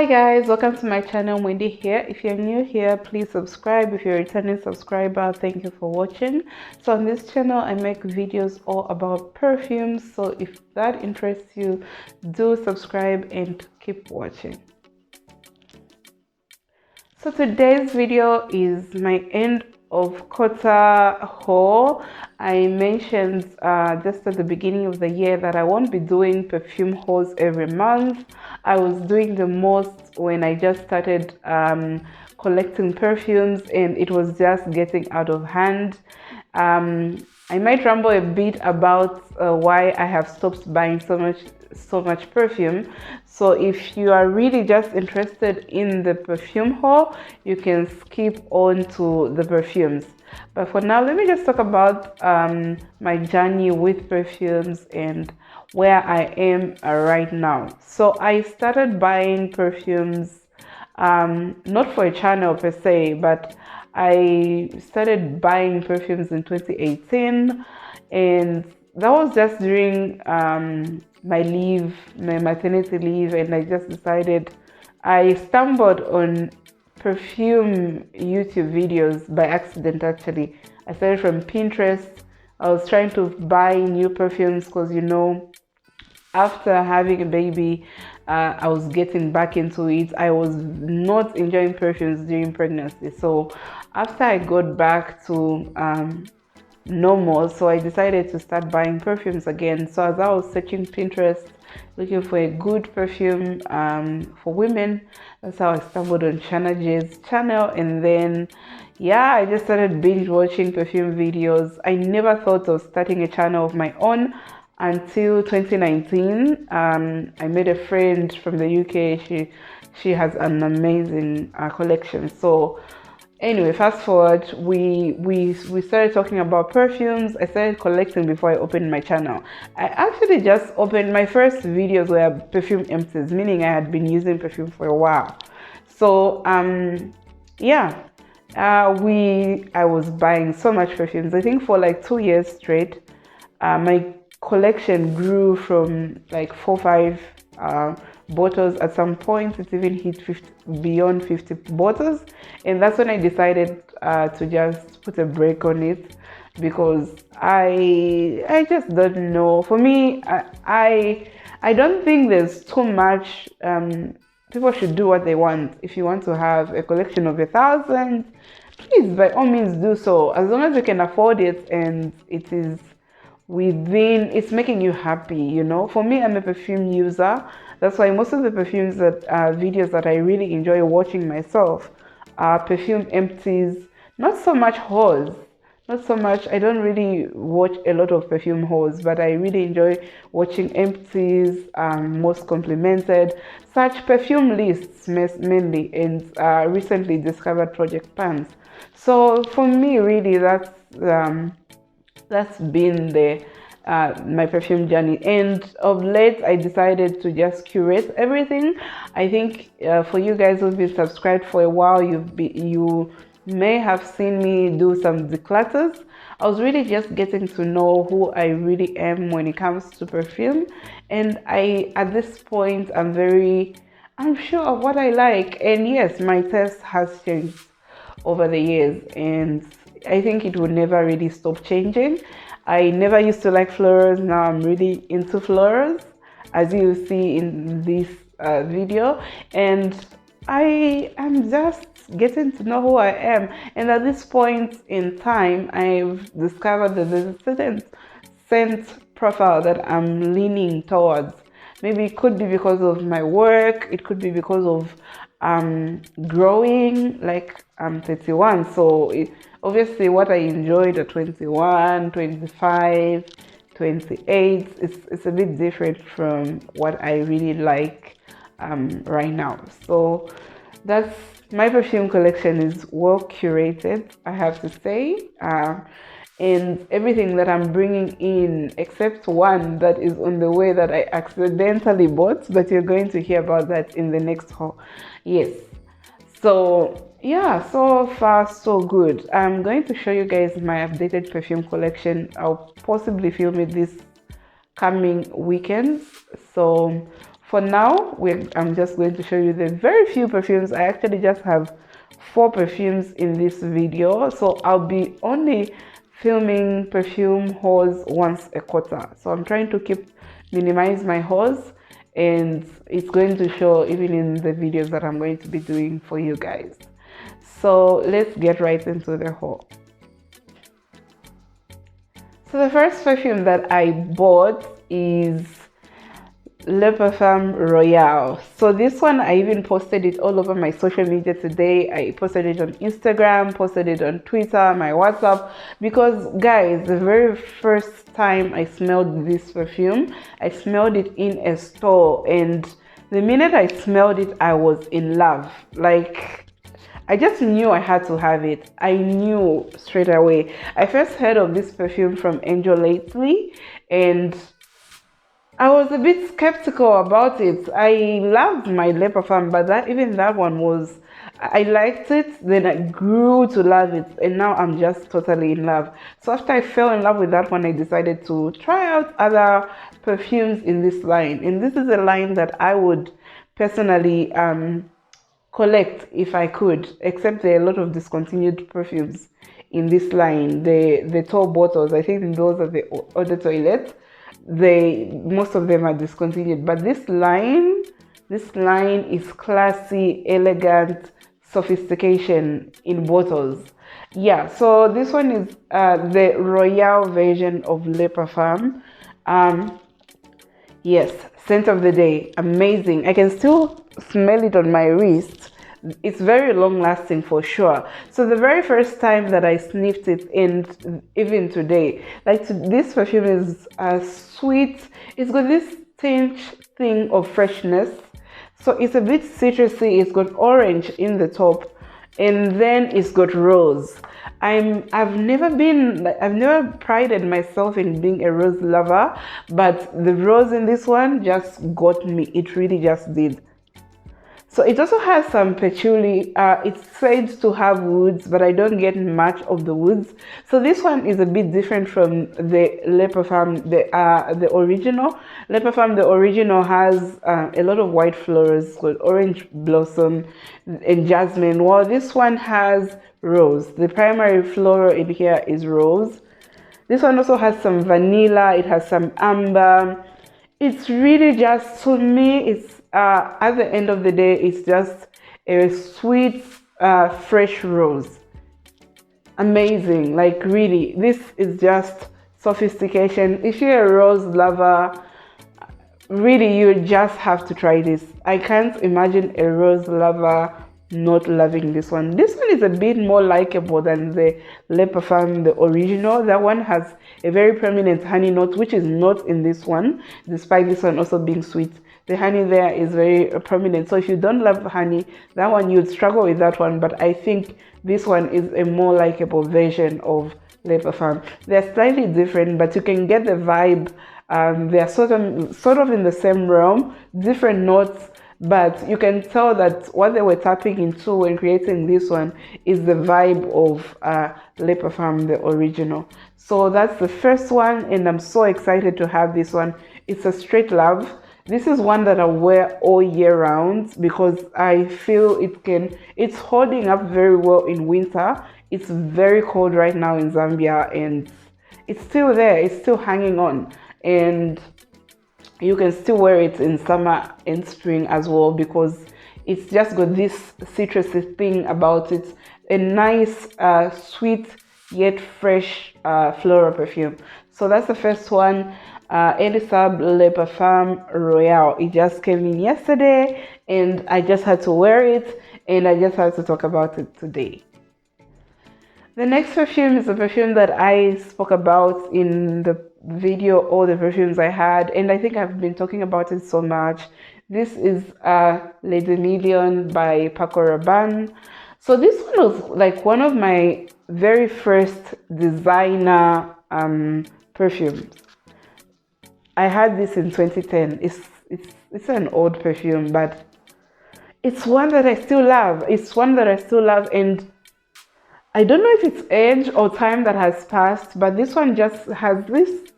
guys, welcome to my channel. Wendy here. If you're new here, please subscribe. If you're a returning subscriber, thank you for watching. So on this channel I make videos all about perfumes, so if that interests you, do subscribe and keep watching. So today's video is my end of quarter haul. I mentioned just at the beginning of the year that I won't be doing perfume hauls every month. I was doing the most when I just started collecting perfumes, and it was just getting out of hand. I might ramble a bit about why I have stopped buying so much perfume. So if you are really just interested in the perfume haul, you can skip on to the perfumes. But for now, let me just talk about my journey with perfumes and where I am right now. So I started buying perfumes not for a channel per se, but I started buying perfumes in 2018, and that was just during my maternity leave, and I just decided, I stumbled on perfume YouTube videos by accident actually. I started from Pinterest. I was trying to buy new perfumes because, you know, after having a baby, I was getting back into it. I was not enjoying perfumes during pregnancy. So after I got back to normal, so I decided to start buying perfumes again. So as I was searching Pinterest looking for a good perfume for women, that's how I stumbled on Chana J's channel. And then yeah, I just started binge watching perfume videos. I never thought of starting a channel of my own until 2019. I met a friend from the UK. She has an amazing collection. So anyway, fast forward, we started talking about perfumes. I started collecting before I opened my channel. I actually just opened, my first videos were perfume empties, meaning I had been using perfume for a while. So yeah, I was buying so much perfumes. I think for like 2 years straight. My collection grew from like 4-5 bottles. At some point it even hit beyond 50 bottles, and that's when I decided to just put a break on it, because I just don't know. For me, I don't think there's too much. People should do what they want. If you want to have a collection of 1,000, please by all means do so, as long as you can afford it and it is within, it's making you happy, you know. For me, I'm a perfume user. That's why most of the perfumes that videos that I really enjoy watching myself are perfume empties. Not so much hauls, not so much. I don't really watch a lot of perfume hauls, but I really enjoy watching empties, most complimented, such perfume lists mainly, and recently discovered project pans. So for me, really, that's been the my perfume journey. And of late I decided to just curate everything. I think for you guys who've been subscribed for a while, you may have seen me do some declutters. I was really just getting to know who I really am when it comes to perfume, and at this point I'm sure of what I like. And yes, my taste has changed over the years, and I think it will never really stop changing. I never used to like florals. Now I'm really into florals, as you see in this video, and I am just getting to know who I am. And at this point in time, I've discovered that there's a certain scent profile that I'm leaning towards. Maybe it could be because of my work, it could be because of growing. Like, I'm 31, so obviously what I enjoyed at 21, 25, 28, it's a bit different from what I really like right now. So that's, my perfume collection is well curated, I have to say. And everything that I'm bringing in, except one that is on the way that I accidentally bought, but you're going to hear about that in the next haul. Yes. So yeah, so far so good. I'm going to show you guys my updated perfume collection. I'll possibly film it this coming weekends. So for now, I'm just going to show you the very few perfumes. I actually just have 4 perfumes in this video, so I'll be only filming perfume hauls once a quarter. So I'm trying to minimize my hauls, and it's going to show even in the videos that I'm going to be doing for you guys. So let's get right into the haul. So the first perfume that I bought is Le Parfum Royale. So this one, I even posted it all over my social media today. I posted it on Instagram, posted it on Twitter, my WhatsApp, because guys, the very first time I smelled this perfume, I smelled it in a store, and the minute I smelled it, I was in love. Like, I just knew I had to have it. I knew straight away. I first heard of this perfume from Million-Paco, and I was a bit skeptical about it. I loved my Le Parfum, but even that one was, I liked it, then I grew to love it, and now I'm just totally in love. So after I fell in love with that one, I decided to try out other perfumes in this line. And this is a line that I would personally collect if I could, except there are a lot of discontinued perfumes in this line. The tall bottles, I think those are the eau de toilette. Most of them are discontinued, but this line is classy, elegant, sophistication in bottles. Yeah, so this one is the Royale version of Le Parfum. Yes, scent of the day, amazing. I can still smell it on my wrist. It's very long lasting for sure. So the very first time that I sniffed it, and even today, this perfume is sweet. It's got this tinge thing of freshness. So it's a bit citrusy. It's got orange in the top, and then it's got rose. I've never prided myself in being a rose lover, but the rose in this one just got me. It really just did. So it also has some patchouli. It's said to have woods, but I don't get much of the woods. So this one is a bit different from the Le Parfum, the original. Le Parfum, the original, has a lot of white flowers called orange blossom and jasmine, while this one has rose. The primary floral in here is rose. This one also has some vanilla. It has some amber. It's really just, to me, it's at the end of the day, it's just a sweet, fresh rose. Amazing. Like, really, this is just sophistication. If you're a rose lover, really, you just have to try this. I can't imagine a rose lover not loving this one. This one is a bit more likable than the Le Parfum, the original. That one has a very prominent honey note, which is not in this one, despite this one also being sweet. The honey there is very prominent. So if you don't love honey, that one, you'd struggle with that one. But I think this one is a more likable version of Le Parfum. They're slightly different, but you can get the vibe. They're sort of in the same realm, different notes, but you can tell that what they were tapping into when creating this one is the vibe of Le Parfum, the original. So that's the first one, and I'm so excited to have this one. It's a straight love. This is one that I wear all year round because I feel it's holding up very well in winter. It's very cold right now in Zambia, and it's still there. It's still hanging on, and you can still wear it in summer and spring as well because it's just got this citrusy thing about it. A nice, sweet yet fresh floral perfume. So that's the first one. Saab Le Parfum Royale. It just came in yesterday, and I just had to wear it, and I just had to talk about it today. The next perfume is a perfume that I spoke about in the video, all the perfumes I had, and I think I've been talking about it so much. This is Lady Million by Paco Rabanne. So this one was like one of my very first designer perfumes. I had this in 2010. It's an old perfume, but it's one that I still love. And I don't know if it's age or time that has passed, but this one just has this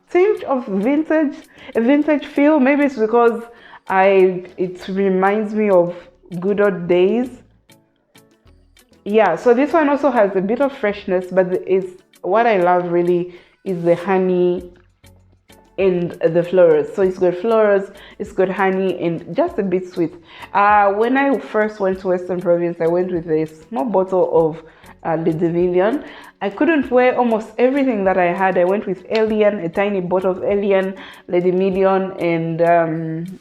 tinge of a vintage feel. Maybe it's because It reminds me of good old days. Yeah, so this one also has a bit of freshness, but it's what I love really is the honey and the florals. So it's got florals, it's got honey, and just a bit sweet. When I first went to Western Province, I went with a small bottle of Le Million. I couldn't wear almost everything that I had. I went with Alien, a tiny bottle of Alien, Le Million, and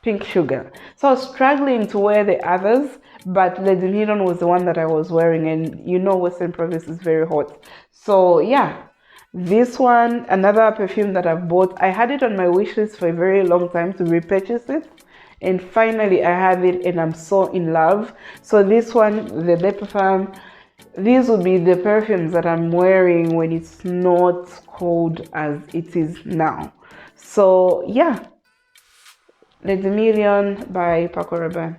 pink sugar. So I was struggling to wear the others, but Le Million was the one that I was wearing, and you know Western Province is very hot. So yeah, this one, another perfume that I've bought. I had it on my wish list for a very long time to repurchase it, and finally I have it and I'm so in love. So this one, the Le Parfum, these would be the perfumes that I'm wearing when it's not cold as it is now. So yeah, Le Million by Paco Rabanne.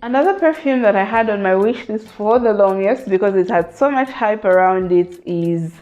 Another perfume that I had on my wish list for the longest because it had so much hype around it is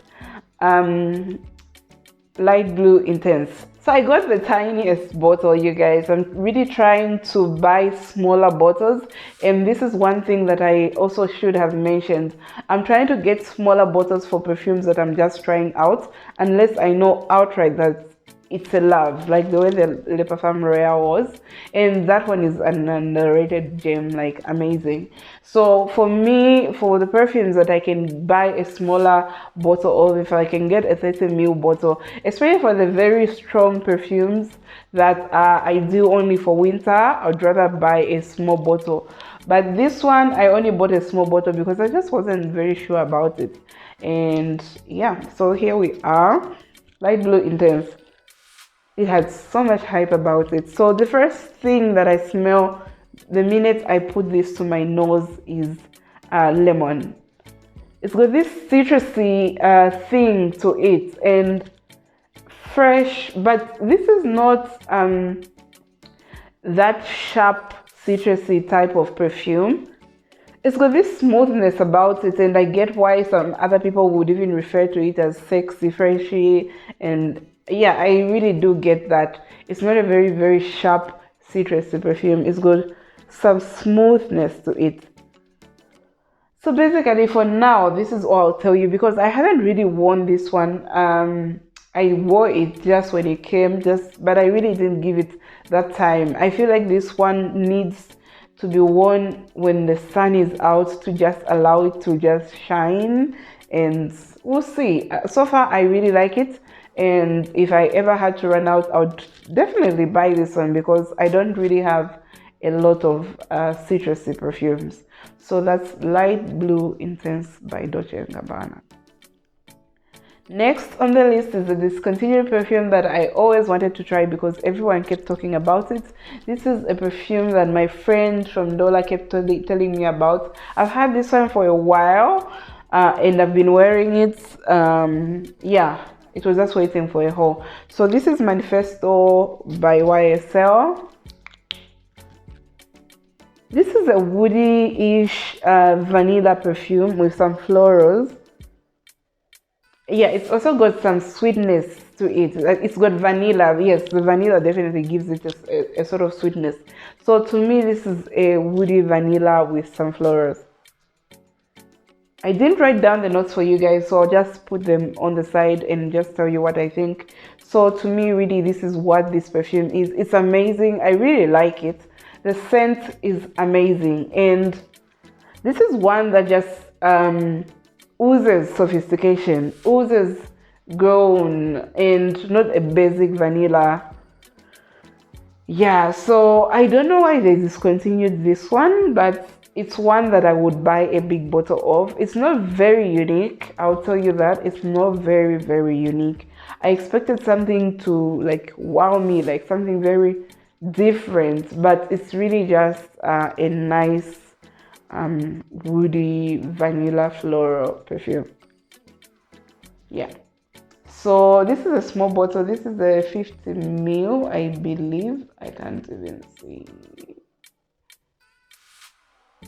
Light Blue Intense. So I got the tiniest bottle, you guys. I'm really trying to buy smaller bottles, and this is one thing that I also should have mentioned. I'm trying to get smaller bottles for perfumes that I'm just trying out, unless I know outright that it's a love, like the way the Le Parfum Royale was, and that one is an underrated gem, like amazing. So for me, for the perfumes that I can buy a smaller bottle of, if I can get a 30ml bottle, especially for the very strong perfumes that I do only for winter, I'd rather buy a small bottle. But this one, I only bought a small bottle because I just wasn't very sure about it. And yeah, so here we are, Light Blue Intense. It had so much hype about it. So the first thing that I smell the minute I put this to my nose is lemon. It's got this citrusy thing to it and fresh, but this is not that sharp citrusy type of perfume. It's got this smoothness about it, and I get why some other people would even refer to it as sexy, freshy, and yeah, I really do get that. It's not a very, very sharp citrusy perfume. It's got some smoothness to it. So basically for now, this is all I'll tell you because I haven't really worn this one. I wore it just when it came, but I really didn't give it that time. I feel like this one needs to be worn when the sun is out to just allow it to just shine, and we'll see. So far, I really like it. And if I ever had to run out, I would definitely buy this one because I don't really have a lot of citrusy perfumes. So that's Light Blue Intense by Dolce & Gabbana. Next on the list is a discontinued perfume that I always wanted to try because everyone kept talking about it. This is a perfume that my friend from Dola kept telling me about. I've had this one for a while and I've been wearing it. Yeah. It was just waiting for a haul. So this is Manifesto by YSL. This is a woody-ish vanilla perfume with some florals. Yeah, it's also got some sweetness to it. Like it's got vanilla. Yes, the vanilla definitely gives it a sort of sweetness. So to me, this is a woody vanilla with some florals. I didn't write down the notes for you guys, so I'll just put them on the side and just tell you what I think. So to me, really, this is what this perfume is. It's amazing. I really like it. The scent is amazing. And this is one that just oozes sophistication, oozes grown, and not a basic vanilla. Yeah, so I don't know why they discontinued this one, but it's one that I would buy a big bottle of. It's not very unique, I'll tell you that. It's not very, very unique. I expected something to like wow me, like something very different, but it's really just a nice woody vanilla floral perfume. Yeah. So this is a small bottle. This is a 50ml, I believe. I can't even see.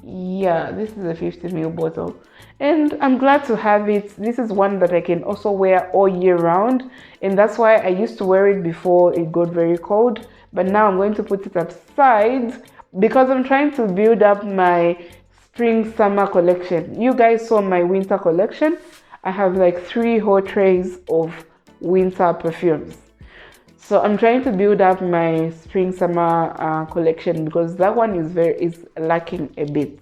Yeah, this is a 50ml bottle and I'm glad to have it. This is one that I can also wear all year round, and that's why I used to wear it before it got very cold, but now I'm going to put it aside because I'm trying to build up my spring summer collection. You guys saw my winter collection. I have like 3 whole trays of winter perfumes. So I'm trying to build up my spring summer collection because that one is lacking a bit.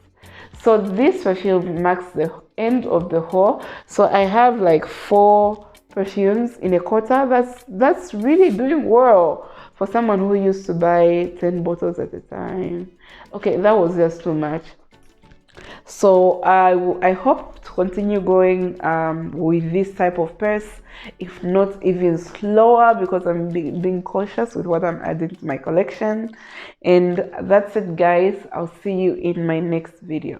So this perfume marks the end of the haul. So I have like 4 perfumes in a quarter. That's really doing well for someone who used to buy 10 bottles at a time. Okay, that was just too much. So I hope to continue going with this type of purse, if not even slower, because I'm being cautious with what I'm adding to my collection. And that's it, guys. I'll see you in my next video.